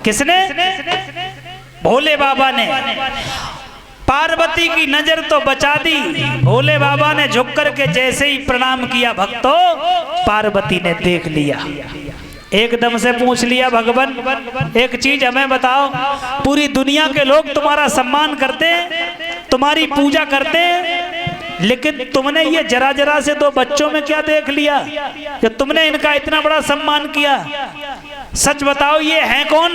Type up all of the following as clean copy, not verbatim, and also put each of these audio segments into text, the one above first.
किसने? भोले बाबा ने। पार्वती की नजर तो बचा दी। भोले बाबा ने झुक करके जैसे ही प्रणाम किया, भक्तों पार्वती ने देख लिया, एकदम से पूछ लिया, भगवान एक चीज हमें बताओ, पूरी दुनिया के लोग तुम्हारा सम्मान करते, तुम्हारी पूजा करते, लेकिन तुमने ये जरा जरा से दो बच्चों में क्या देख लिया कि तुमने इनका इतना बड़ा सम्मान किया? सच बताओ ये हैं कौन?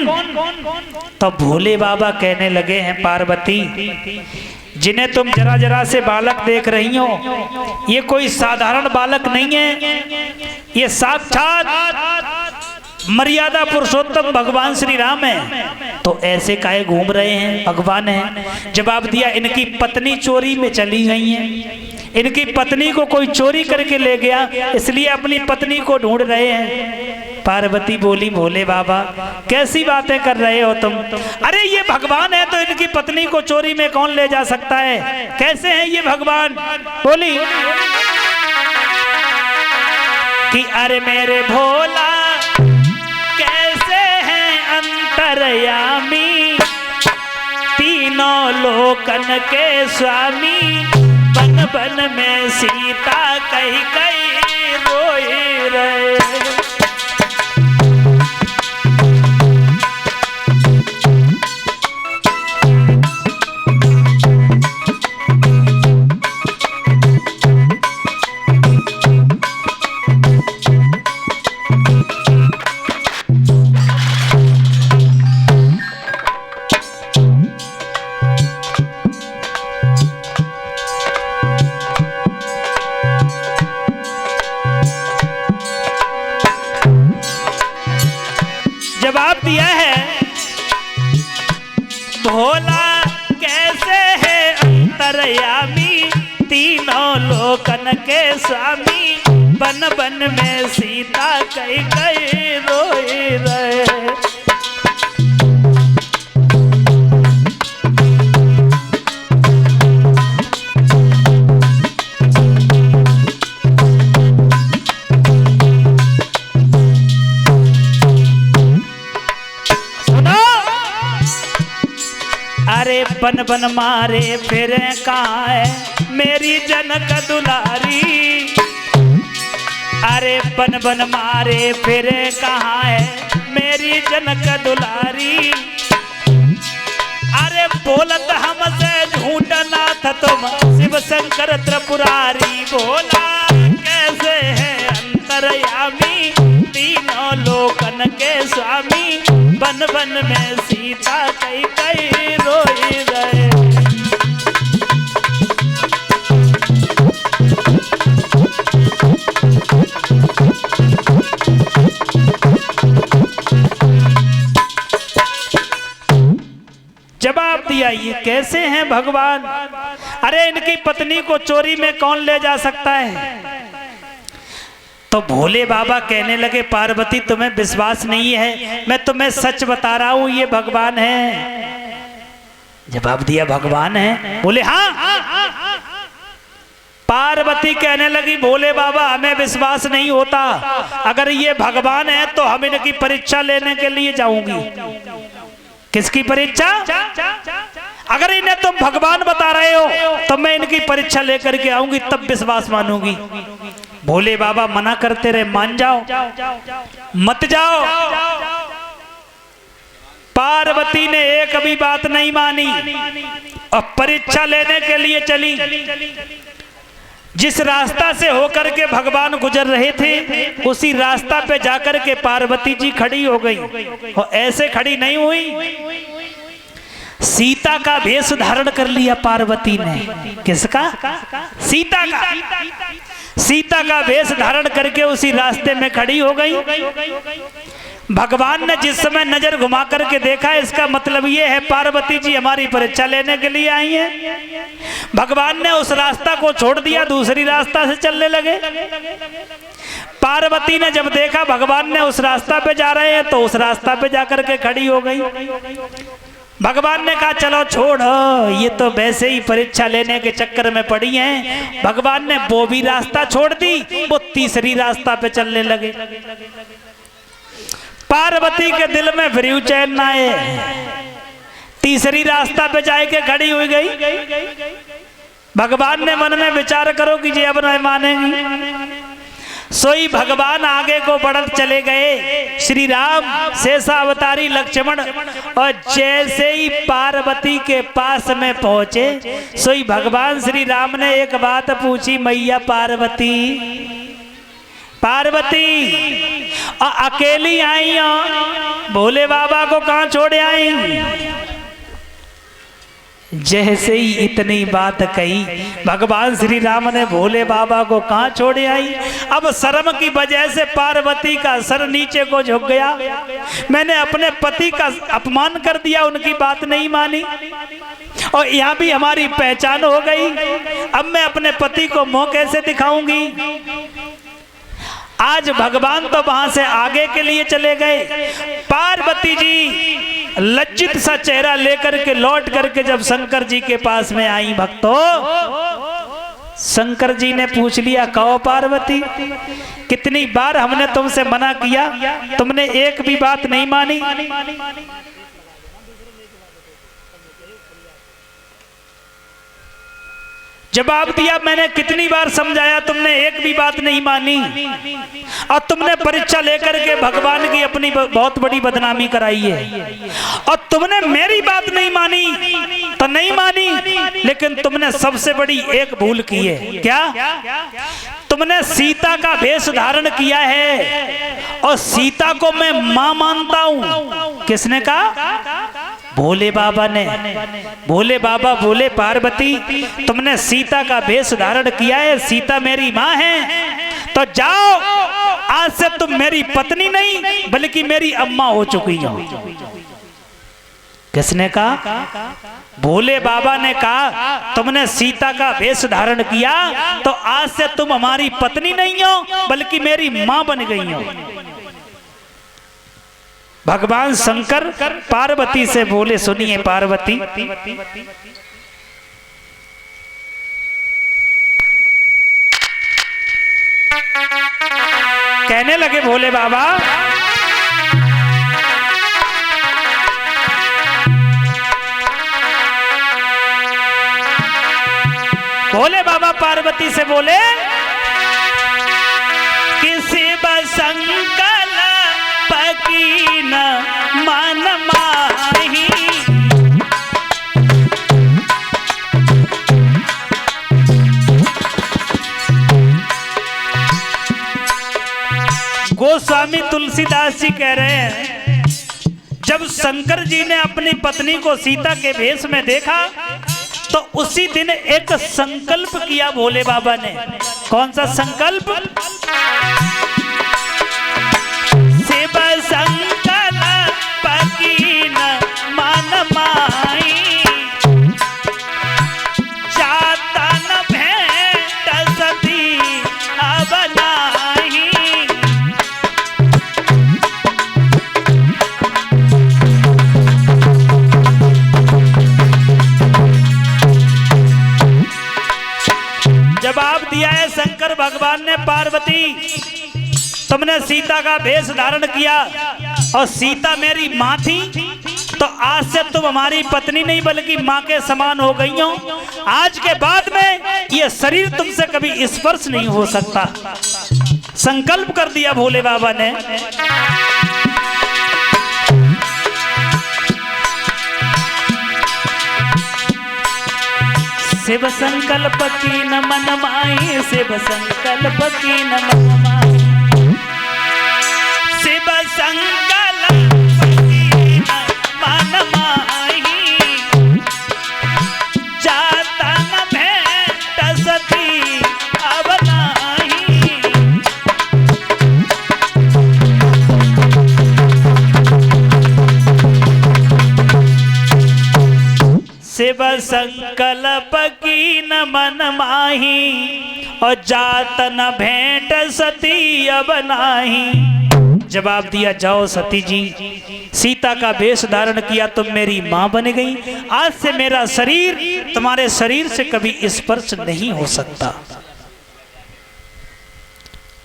तो भोले बाबा कहने लगे हैं, पार्वती जिन्हें तुम जरा जरा से बालक देख रही हो, ये कोई साधारण बालक नहीं है, ये साक्षात मर्यादा पुरुषोत्तम भगवान श्री राम है। तो ऐसे काहे घूम रहे हैं? भगवान है। जवाब दिया, इनकी पत्नी चोरी में चली गई है, इनकी पत्नी को कोई चोरी करके ले गया, इसलिए अपनी पत्नी को ढूंढ रहे हैं। पार्वती बोली, भोले बाबा कैसी बातें कर रहे हो तुम? अरे ये भगवान है तो इनकी पत्नी को चोरी में कौन ले जा सकता है? कैसे हैं ये भगवान? बोली कि अरे मेरे भोला कैसे हैं अंतर्यामी, तीनों लोकन के स्वामी, बन बन में सीता कही कही रोई रहे। जवाब दिया है, भोला कैसे है अंतर्यामी, तीनों लोकन के स्वामी, बन बन में सीता कई कई रोई रहे। अरे बन बन मारे फिर कहाँ है मेरी जनक दुलारी, अरे बन बन मारे फिर कहाँ है मेरी जनक दुलारी, अरे बोलत हमसे झूठ ना था तुम शिव शंकर त्रिपुरारी, भोला कैसे है अंतर्यामी, तीनों लोकन के स्वामी, बन बन में सीता कई कई रोई रहे। जवाब दिया, ये कैसे हैं भगवान? अरे इनकी पत्नी को चोरी में कौन ले जा सकता है? तो भोले बाबा कहने लगे, पार्वती तुम्हें विश्वास नहीं है, मैं तुम्हें सच बता रहा हूं, ये भगवान है। जवाब दिया, भगवान है? बोले हाँ। पार्वती कहने लगी, भोले बाबा हमें विश्वास नहीं होता, अगर ये भगवान है तो हम इनकी परीक्षा लेने के लिए जाऊंगी। किसकी परीक्षा? अगर इन्हें तुम भगवान बता रहे हो तो मैं इनकी परीक्षा लेकर के आऊंगी, तब विश्वास मानूंगी। भोले बाबा मना करते रहे, मान जाओ मत जाओ। पार्वती ने एक भी बात नहीं मानी और परीक्षा लेने के लिए चली। जिस रास्ता से होकर के भगवान गुजर रहे थे, उसी रास्ता पे जाकर के पार्वती जी खड़ी हो गई। और ऐसे खड़ी नहीं हुई, सीता का वेश धारण कर लिया पार्वती ने। किसका? सीता का। सीता का वेश धारण करके उसी रास्ते में खड़ी हो गई। भगवान ने जिस समय नजर घुमा करके देखा, इसका मतलब ये है पार्वती जी हमारी परीक्षा लेने के लिए आई हैं। भगवान ने उस रास्ता को छोड़ दिया, दूसरी रास्ता से चलने लगे। पार्वती ने जब देखा भगवान ने उस रास्ता पे जा रहे हैं, तो उस रास्ता पे जाकर के खड़ी हो गई। भगवान ने कहा चलो छोड़, ये तो वैसे ही परीक्षा लेने के चक्कर में पड़ी हैं। भगवान ने वो भी रास्ता छोड़ दी, वो तीसरी रास्ता पे चलने लगे। पार्वती के दिल में फिर चैन ना आए, तीसरी रास्ता पे जाके खड़ी हुई गई। भगवान ने मन में विचार करो कि जी अब नहीं मानेंगी। सोई भगवान आगे को बढ़त चले गए। श्री राम शेषावतारी लक्ष्मण और जैसे ही पार्वती के पास में पहुंचे, सोई भगवान श्री राम ने एक बात पूछी, मैया पार्वती, पार्वती अकेली आई हो, भोले बाबा को कहाँ छोड़े आई? जैसे ही इतनी बात कही, भगवान श्री राम ने भोले बाबा को कहाँ छोड़े आई? अब शर्म की वजह से पार्वती का सर नीचे को झुक गया। मैंने अपने पति का अपमान कर दिया, उनकी बात नहीं मानी, और यहाँ भी हमारी पहचान हो गई। अब मैं अपने पति को मुंह कैसे दिखाऊंगी? आज भगवान तो वहां से आगे के लिए चले गए। पार्वती जी लज्जित सा चेहरा लेकर के लौट करके जब शंकर जी के पास में आई, भक्तों, शंकर जी ने पूछ लिया, कहो पार्वती, कितनी बार हमने तुमसे मना किया, तुमने एक भी बात नहीं मानी। जवाब दिया, मैंने कितनी बार समझाया, तुमने एक भी बात नहीं मानी, और तुमने परीक्षा लेकर के भगवान की अपनी बहुत बड़ी बदनामी कराई है, और तुमने मेरी बात नहीं मानी तो नहीं मानी, लेकिन तुमने सबसे बड़ी एक भूल की है। क्या? तुमने सीता का वेश धारण किया है, और सीता को मैं मां मानता हूं। किसने कहा? भोले बाबा ने। भोले बाबा बोले, पार्वती तुमने सीता का वेश धारण किया है, सीता मेरी मां है, तो जाओ, आज से तुम मेरी पत्नी नहीं बल्कि मेरी अम्मा हो चुकी हो। किसने कहा? भोले बाबा ने कहा, तुमने सीता का वेश धारण किया तो आज से तुम हमारी पत्नी नहीं हो बल्कि मेरी मां बन गई हो। भगवान शंकर पार्वती से बोले, सुनिए पार्वती, कहने लगे भोले बाबा, भोले बाबा पार्वती से बोले, किसी बसंकल पकी न मन माही, गोस्वामी तुलसीदास जी कह रहे हैं, जब शंकर जी ने अपनी पत्नी को सीता के वेश में देखा तो उसी दिन एक संकल्प किया भोले बाबा ने। कौन सा संकल्प? शिव संकल्प की न मन माई, जाता न भेंट सती अब नाही। जवाब दिया है शंकर भगवान ने, पार्वती तुमने सीता का वेश धारण किया और सीता मेरी मां थी, तो आज से तुम हमारी पत्नी नहीं बल्कि मां के समान हो गई हो। आज के बाद में ये शरीर तुमसे कभी स्पर्श नहीं हो सकता। संकल्प कर दिया भोले बाबा ने। शिव संकल्प की न मन माही, शिव संकल्प की न मन माही, शिव संकल्प की न मन माही, जाता न भेंट सती अब नाही। शिव संकल्प की न मन माही, और जात न भेंट सती अब नाही। जवाब दिया, जाओ सती जी, सीता का वेश धारण किया, तुम मेरी मां बन गई। आज से मेरा शरीर तुम्हारे शरीर से कभी स्पर्श नहीं हो सकता।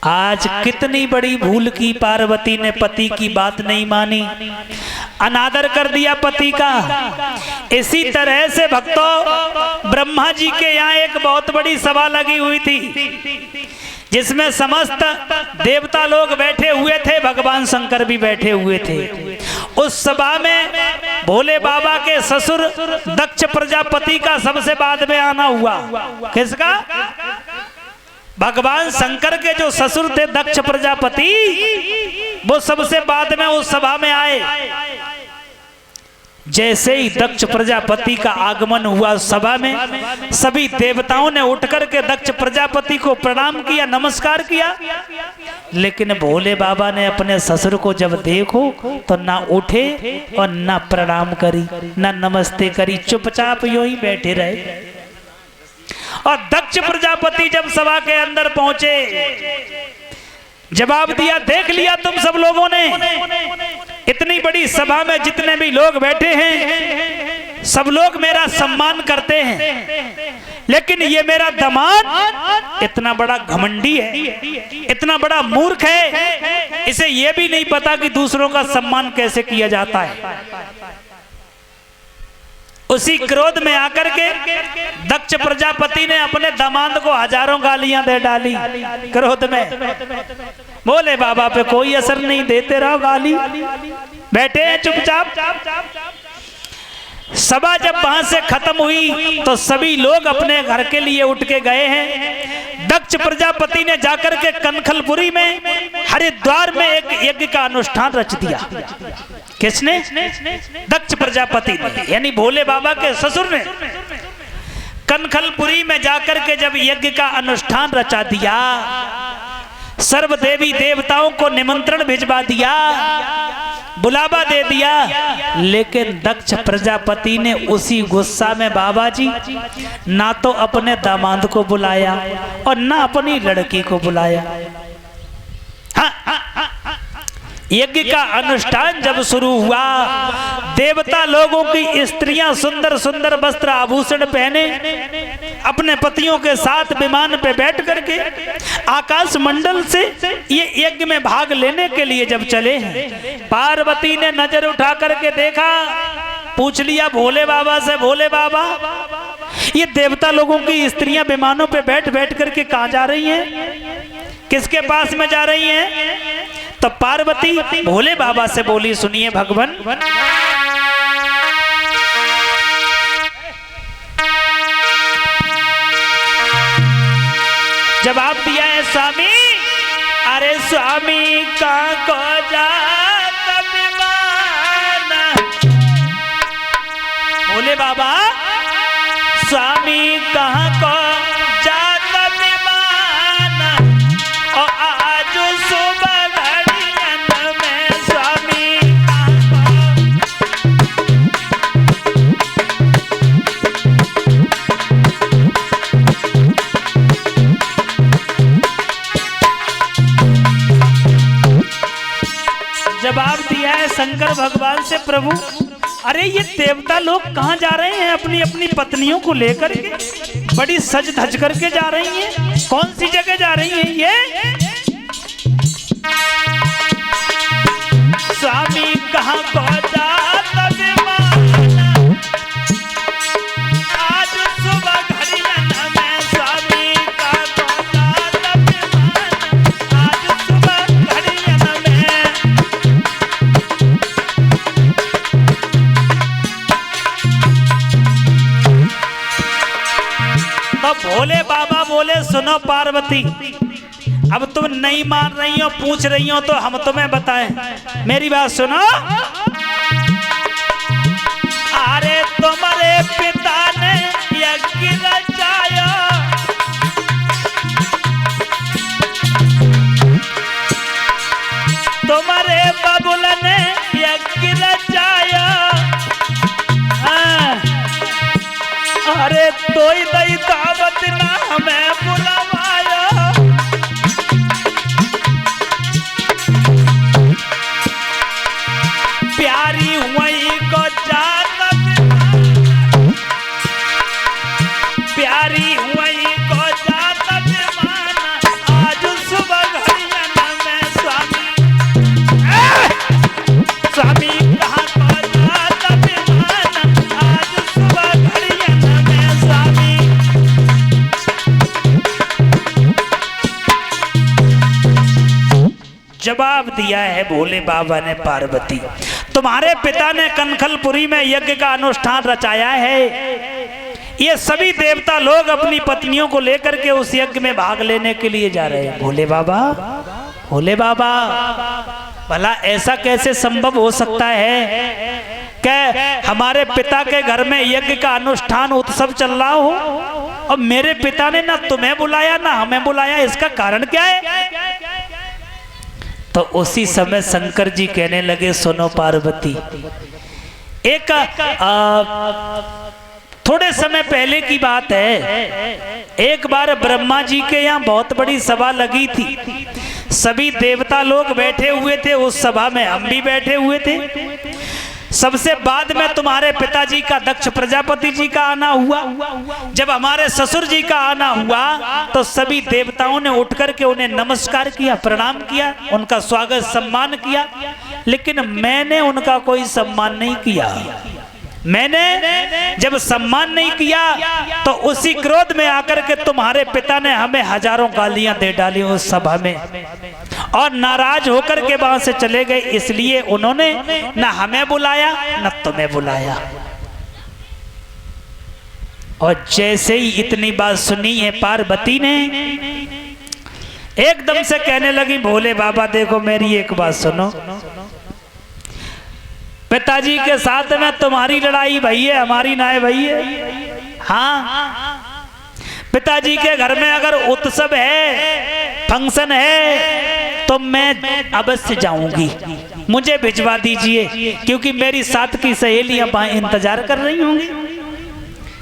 आज कितनी बड़ी भूल की पार्वती ने पति की बात नहीं मानी, अनादर कर दिया पति का। इसी तरह से भक्तों ब्रह्मा जी के यहाँ एक बहुत बड़ी सभा लगी हुई थी जिसमें समस्त देवता लोग बैठे हुए थे, भगवान शंकर भी बैठे हुए थे। उस सभा में भोले बाबा के ससुर दक्ष प्रजापति का सबसे बाद में आना हुआ। किसका? भगवान शंकर के जो ससुर थे दक्ष प्रजापति, वो सबसे बाद में उस सभा में आए। जैसे ही दक्ष प्रजापति का आगमन हुआ सभा में, सभी देवताओं ने उठकर के दक्ष प्रजापति को प्रणाम किया, नमस्कार किया। लेकिन भोले बाबा ने अपने ससुर को जब देखो तो ना उठे और ना प्रणाम करी, ना नमस्ते करी, चुपचाप यूं ही बैठे रहे। और दक्ष प्रजापति जब सभा के अंदर पहुंचे, जवाब दिया, देख लिया तुम सब लोगों ने, इतनी बड़ी सभा में जितने भी लोग बैठे हैं सब लोग मेरा सम्मान करते हैं, लेकिन ये मेरा दामाद इतना बड़ा घमंडी है, इतना बड़ा मूर्ख है, इसे ये भी नहीं पता कि दूसरों का सम्मान कैसे किया जाता है। उसी क्रोध में आकर के दक्ष प्रजापति ने अपने दामाद को हजारों गालियां दे डाली। क्रोध में भोले बाबा पे कोई असर नहीं, देते रहो गाली, बैठे हैं चुपचाप। सभा जब वहां से खत्म हुई तो सभी लोग अपने घर के लिए उठ के गए हैं। दक्ष प्रजापति ने जाकर के कनखलपुरी में हरिद्वार में एक यज्ञ का अनुष्ठान रच दिया। किसने? दक्ष प्रजापति ने, यानी भोले बाबा के ससुर ने कनखलपुरी में जाकर के जब यज्ञ का अनुष्ठान रचा दिया, सर्व देवी देवताओं को निमंत्रण भिजवा दिया, बुलावा दे दिया। लेकिन दक्ष प्रजापति ने उसी गुस्सा में बाबा जी ना तो अपने दामाद को बुलाया और ना अपनी लड़की को बुलाया। यज्ञ का अनुष्ठान जब शुरू हुआ, देवता लोगों की स्त्रियां सुंदर सुंदर वस्त्र आभूषण पहने अपने पतियों के साथ विमान पे बैठ करके आकाश मंडल से ये यज्ञ में भाग लेने के लिए जब चले हैं, पार्वती ने नजर उठा करके देखा, पूछ लिया भोले बाबा से, भोले बाबा ये देवता लोगों की स्त्रियां विमानों पे बैठ बैठ करके कहाँ जा रही हैं, किसके पास में जा रही हैं? तो पार्वती भोले बाबा से बोली, सुनिए भगवान, जवाब दिया है स्वामी, अरे स्वामी कहाँ को जात विमान, भोले बाबा स्वामी कहाँ को जात विमान, और आज सुबह जवाब दिया है शंकर भगवान से, प्रभु अरे ये देवता लोग कहाँ जा रहे हैं अपनी अपनी पत्नियों को लेकर के, बड़ी सज धज करके जा रही हैं, कौन सी जगह जा रही हैं ये? स्वामी कहाँ को जात विमान, आज सुबह घड़ियन में स्वामी कहाँ को जात विमान, आज सुबह घड़ियन में। तो भोले बाबा बोले, सुनो पार्वती, अब तुम नहीं मान रही हो, पूछ रही हो तो हम तुम्हें बताएं, मेरी बात सुनो। अरे तुम्हारे पिता ने यज्ञ रचाया, तुम्हारे बबुल ने यज्ञ रचाया, अरे तोई दई दावत ना हमें बुलवाया, प्यारी हुई को जात विमान, प्यारी हुई को जात विमान, आज सुबह दिया है भोले बाबा ने पार्वती। तुम्हारे पिता ने कनखलपुरी में यज्ञ का अनुष्ठान रचाया है। ये सभी देवता लोग अपनी पत्नियों को लेकर के उस यज्ञ में भाग लेने के लिए जा रहे हैं। भोले बाबा, भोले बाबा, भला ऐसा कैसे संभव हो सकता है कि हमारे पिता के घर में यज्ञ का अनुष्ठान उत्सव चल रहा हो और मेरे पिता ने ना तुम्हें बुलाया ना हमें बुलाया, इसका कारण क्या है? तो उसी समय शंकर जी कहने लगे, सुनो पार्वती, एक थोड़े समय पहले की बात है। एक बार ब्रह्मा जी के यहाँ बहुत बड़ी सभा लगी थी। सभी देवता लोग बैठे हुए थे उस सभा में, हम भी बैठे हुए थे। सबसे बाद में तुम्हारे पिताजी का दक्ष प्रजापति जी का आना हुआ। जब हमारे ससुर जी का आना हुआ तो सभी देवताओं ने उठ करके उन्हें नमस्कार किया, प्रणाम किया, उनका स्वागत सम्मान किया। लेकिन मैंने उनका कोई सम्मान नहीं किया। मैंने जब सम्मान नहीं किया तो उसी क्रोध में आकर के तुम्हारे पिता ने हमें हजारों गालियां दे डाली उस सभा में और नाराज होकर के वहां से चले गए। इसलिए उन्होंने न हमें बुलाया न तुम्हें बुलाया। और जैसे ही इतनी बात सुनी है पार्वती ने एकदम से कहने लगी, भोले बाबा देखो मेरी एक बात सुनो, पिताजी के साथ में तुम्हारी लड़ाई भई है, हमारी ना है भई है। हाँ, पिताजी के घर में अगर उत्सव है, फंक्शन है तो मैं अवश्य जाऊंगी, मुझे भिजवा दीजिए, क्योंकि मेरी साथ की सहेलियां वहां इंतजार कर रही होंगी,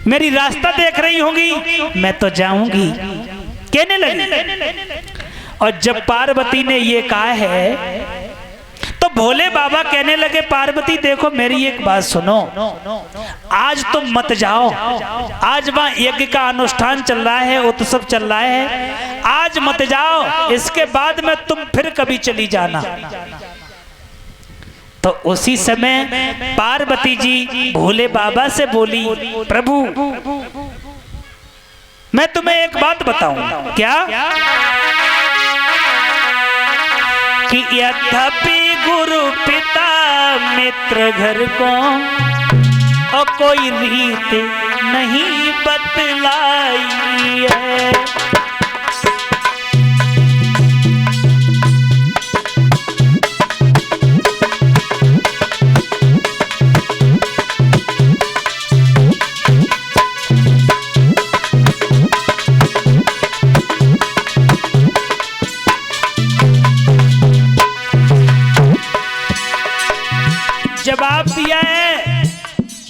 मेरी रास्ता देख रही होंगी, मैं तो जाऊंगी, कहने लगी। और जब पार्वती ने ये कहा है तो भोले बाबा कहने लगे, पार्वती देखो मेरी एक बात सुनो, आज तुम मत जाओ, आज वहां यज्ञ का अनुष्ठान चल रहा है, उत्सव चल रहा है, आज मत जाओ, इसके बाद में तुम फिर कभी चली जाना। तो उसी समय पार्वती जी भोले बाबा से बोली, प्रभु मैं तुम्हें एक बात बताऊं, क्या? कि यद्यपि गुरु पिता मित्र घर को और कोई रीत नहीं बतलाई है, जवाब दिया है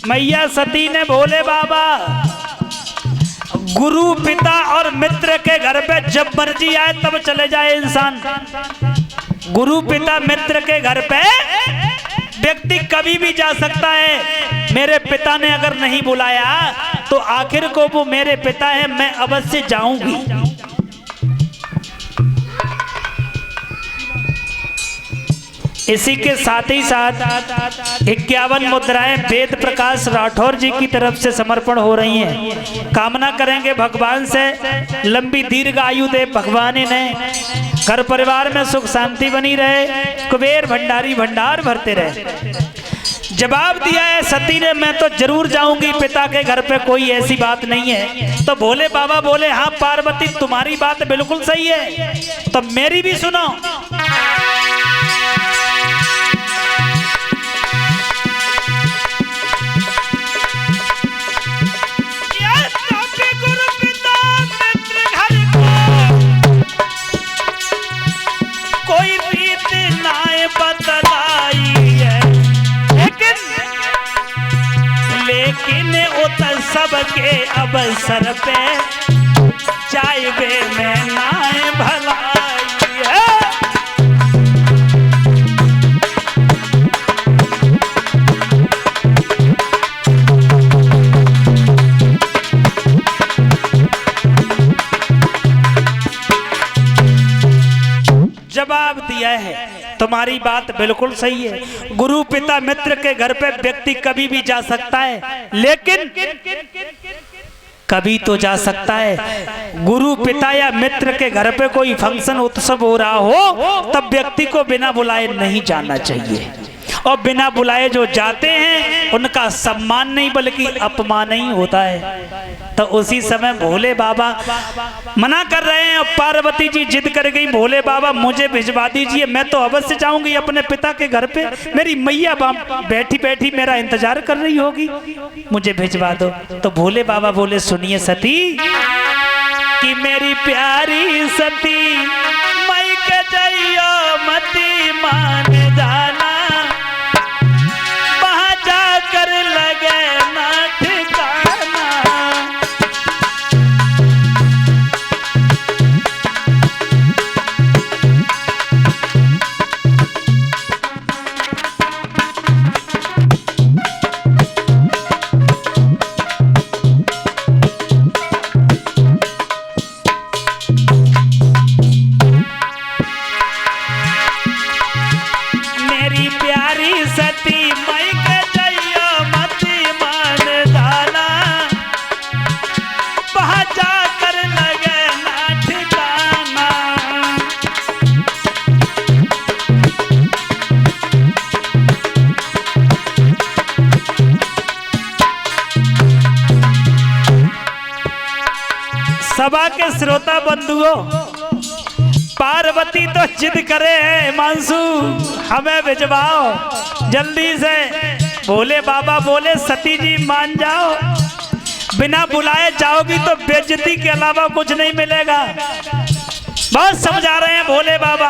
मैया सती ने, भोले बाबा गुरु पिता और मित्र के घर पे जब मर्जी आए तब चले जाए इंसान। गुरु पिता मित्र के घर पे व्यक्ति कभी भी जा सकता है। मेरे पिता ने अगर नहीं बुलाया तो आखिर को वो मेरे पिता है, मैं अवश्य जाऊंगी। इसी के साथ ही साथ 51 मुद्राएं वेद प्रकाश राठौर जी की तरफ से समर्पण हो रही हैं। कामना करेंगे भगवान से लंबी दीर्घ आयु दे भगवान ने, घर परिवार में सुख शांति बनी रहे, कुबेर भंडारी भंडार भरते रहे। जवाब दिया है सती ने, मैं तो जरूर जाऊंगी, पिता के घर पे कोई ऐसी बात नहीं है। तो भोले बाबा बोले, हाँ पार्वती तुम्हारी बात बिल्कुल सही है, तो मेरी भी सुनो। कोई रीत नाय बतलाई है, लेकिन उत सबके अवसर पे चाहबे में नाय भलाई है। जवाब दिया है तुम्हारी बात बिल्कुल सही है, गुरु पिता मित्र के घर पे व्यक्ति कभी भी जा सकता है, लेकिन कभी तो जा सकता है। गुरु पिता या मित्र के घर पे कोई फंक्शन उत्सव हो रहा हो तब व्यक्ति को बिना बुलाए नहीं जाना चाहिए, और बिना बुलाए जो जाते हैं उनका सम्मान नहीं बल्कि अपमान ही होता है। तो उसी समय भोले बाबा मना कर रहे हैं और पार्वती जी जिद कर गई, भोले बाबा मुझे भिजवा दीजिए, मैं तो अवश्य जाऊंगी अपने पिता के घर पे, मेरी मैया बैठी बैठी मेरा इंतजार कर रही होगी, मुझे भिजवा दो। तो भोले बाबा बोले सुनिए सती कि मेरी प्यारी सती मई के जइयो मती मान जाना, वहां जाकर लगे ना ठिकाना। सभा के श्रोता बंधुओं, पार्वती तो जिद करे है हिमांशु हमें भिजवाओ जल्दी से। भोले बाबा बोले सती जी मान जाओ, बिना बुलाए जाओगी तो बेइज्जती के अलावा कुछ नहीं मिलेगा। बहुत समझा रहे हैं भोले बाबा।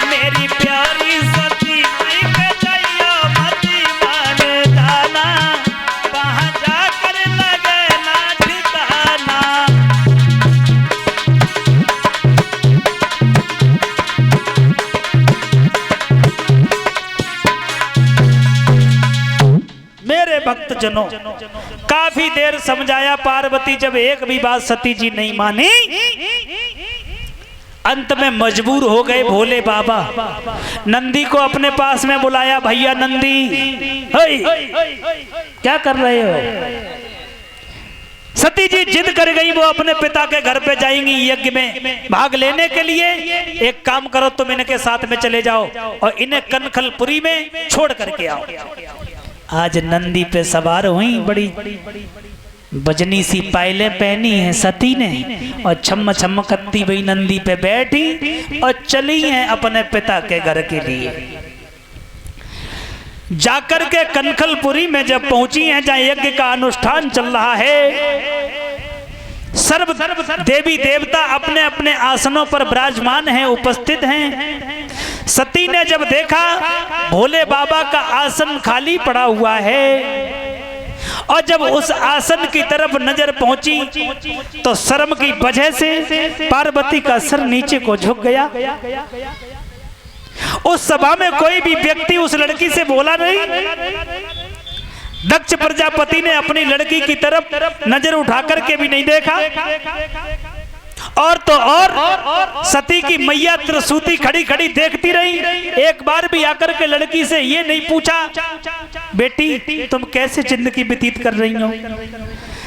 मेरी प्यारी सती भक्त जनों, काफी देर समझाया पार्वती, जब एक भी बात सती जी नहीं मानी, अंत में मजबूर हो गए भोले बाबा। नंदी को अपने पास में बुलाया, भैया नंदी क्या कर रहे हो? सती जी जिद कर गई, वो अपने पिता के घर पे जाएंगी यज्ञ में भाग लेने के लिए। एक काम करो, तुम इनके साथ में चले जाओ और इन्हें कनखलपुरी में छोड़ करके आओ। आज नंदी पे सवार हुई, बड़ी बजनी सी पायलें पहनी है सती ने, और छम छम करती हुई नंदी पे बैठी और चली हैं अपने पिता के घर के लिए। जाकर के कनखलपुरी में जब पहुंची हैं, जहां यज्ञ का अनुष्ठान चल रहा है, सर्व देवी देवता अपने अपने आसनों पर विराजमान हैं, उपस्थित हैं। सती ने जब देखा भोले बाबा का आसन खाली पड़ा हुआ है, और जब उस आसन की तरफ नजर पहुंची तो शर्म की वजह से पार्वती का सर नीचे को झुक गया। उस सभा में कोई भी व्यक्ति उस लड़की से बोला नहीं। दक्ष प्रजापति ने अपनी लड़की की तरफ नजर उठा करके भी नहीं देखा, और तो और सती की मैया त्रिसूती खड़ी खड़ी देखती रही। एक बार भी आकर के लड़की से ये नहीं पूछा, बेटी तुम कैसे जिंदगी व्यतीत कर रही हो?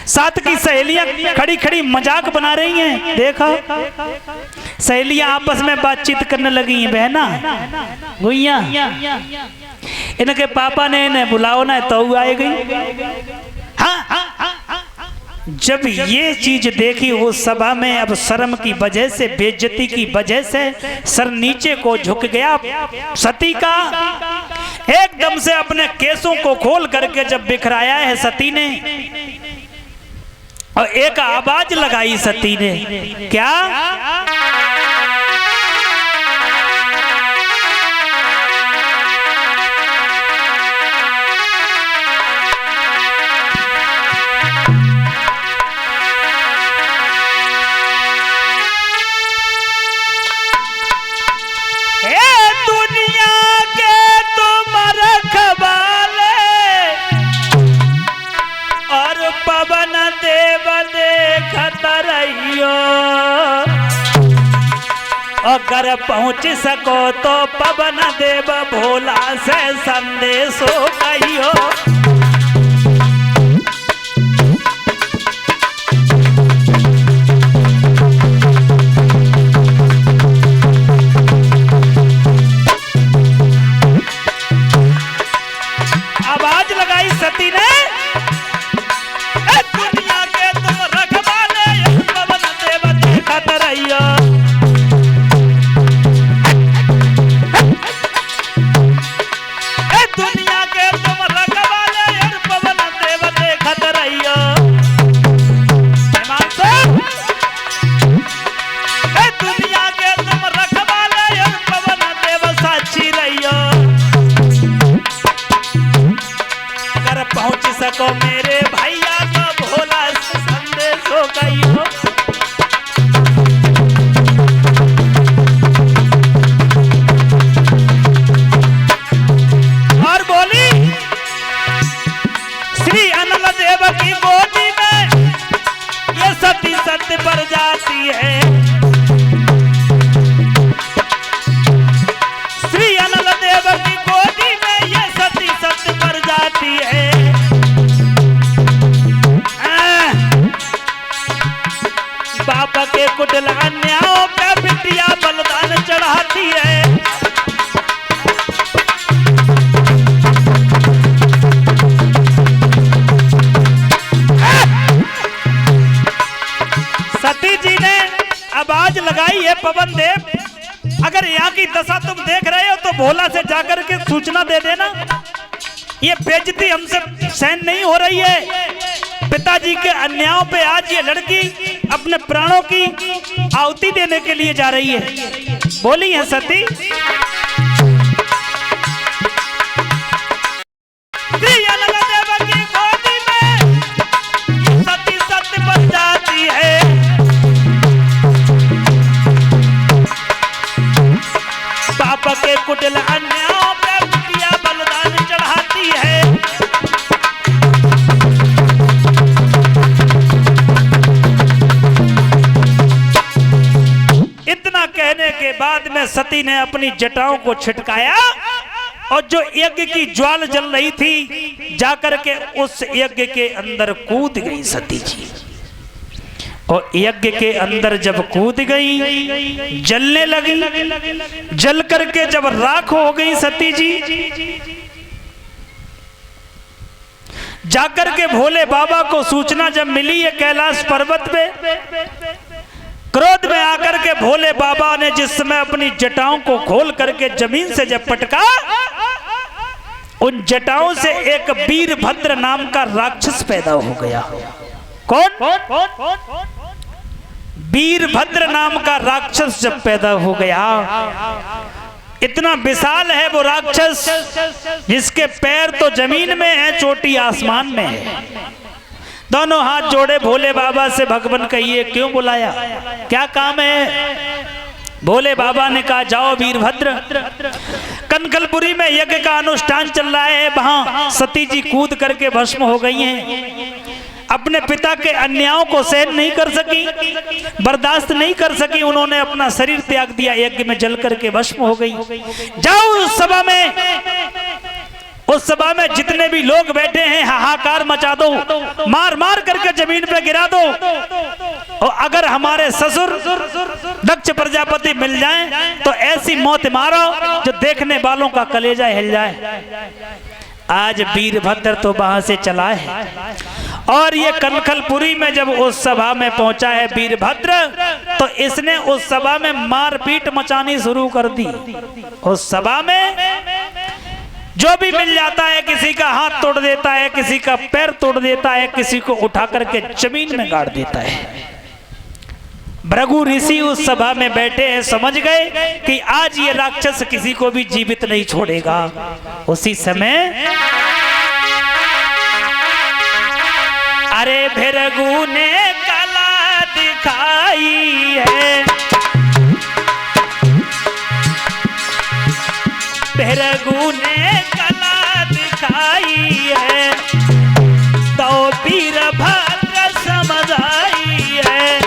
साथ की सहेलियां खड़ी खड़ी मजाक बना रही हैं, देखो सहेलियां आपस में बातचीत करने लगी हैं। बहना गुइया, इनके पापा ने इन्हें बुलाओ ना तो आए गई। जब ये चीज देखी उस सभा में, अब शर्म की वजह से, बेइज्जती की वजह से सर नीचे को झुक गया सती का। एकदम से अपने केसों को खोल करके जब बिखराया है सती ने, और एक आवाज लगाई सती ने, क्या? पवन देव देखत रहियो, अगर पहुंच सको तो पवन देव भोला से संदेशो कहियो। को मेरे भैया का भोला संदेश हो गई हो। और बोली श्री अनल देव की गोदी में ये सती सत्य पर जाती है। श्री अनल देव की गोदी में ये सती सत्य पर जाती है। बाबा के कुटिल अन्यायों पे बिटिया बलिदान चढ़ाती है। सती जी ने आवाज लगाई है पवन देव, अगर यहाँ की दशा तुम देख रहे हो तो भोला से जाकर के सूचना दे देना। ये बेइज्जती हमसे सहन नहीं हो रही है। पिताजी के अन्यायों पे आज ये लड़की अपने प्राणों की आहुति देने के लिए जा रही है। बोली है सती सती सत्य बन जाती है। पाप के कुटिल अन्यायों पे बिटिया बलिदान चढ़ाती है। इतना कहने के बाद में सती ने अपनी जटाओं को छिटकाया और जो यज्ञ की ज्वाल जल रही थी जाकर के उस यज्ञ के अंदर कूद गई सती जी। और यज्ञ के अंदर जब कूद गई जलने लगी। जल करके जब राख हो गई सती जी, जाकर के भोले बाबा को सूचना जब मिली है कैलाश पर्वत पे, क्रोध में आकर के भोले बाबा ने जिस समय अपनी जटाओं को खोल करके जमीन से जब पटका, उन जटाओं से एक वीरभद्र नाम का राक्षस पैदा हो गया। कौन? वीरभद्र नाम का राक्षस जब पैदा हो गया, इतना विशाल है वो राक्षस जिसके पैर तो जमीन में है, चोटी आसमान में है। दोनों हाथ जोड़े भोले बाबा से भगवान कहिए क्यों बुलाया, क्या काम है? भोले बाबा ने कहा जाओ वीरभद्र, कनकलपुरी में यज्ञ का अनुष्ठान चल रहा है, वहां सती जी कूद करके भस्म हो गई हैं। अपने पिता के अन्यायों को सहन नहीं कर सकी, बर्दाश्त नहीं कर सकी, उन्होंने अपना शरीर त्याग दिया, यज्ञ में जल करके भस्म हो गई। जाओ उस सभा में, उस सभा में जितने भी लोग बैठे हैं हाहाकार मचा दो, मार मार करके जमीन पे गिरा दो। और अगर हमारे ससुर दक्ष प्रजापति मिल जाएं तो ऐसी मौत मारो जो देखने वालों का कलेजा हिल जाए। आज वीरभद्र तो वहां से चला है और ये कनकलपुरी में जब उस सभा में पहुंचा है वीरभद्र, तो इसने उस सभा में मारपीट मचानी शुरू कर दी। उस सभा में जो भी मिल जाता है, किसी का हाथ तोड़ देता है, किसी का पैर तोड़ देता है, किसी को उठा करके जमीन में गाड़ देता है। भृगु ऋषि उस सभा में बैठे हैं, समझ गए कि आज ये राक्षस किसी को भी जीवित नहीं छोड़ेगा। उसी समय अरे भृगु ने कला दिखाई है, भृगु ने कला दिखाई है, तो वीरभद्र समझ आई है।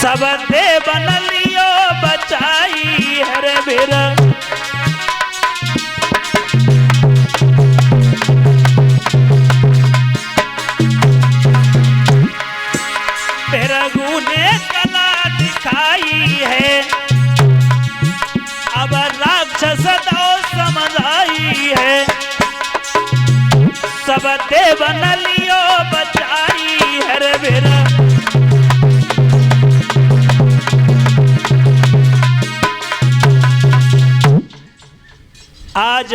सब देव लियो बचाई हरे भीर, भृगु ने कला दिखाई है, अब राक्षस तो समझ आई है। सब देव लियो बचाई हरे भीर। आज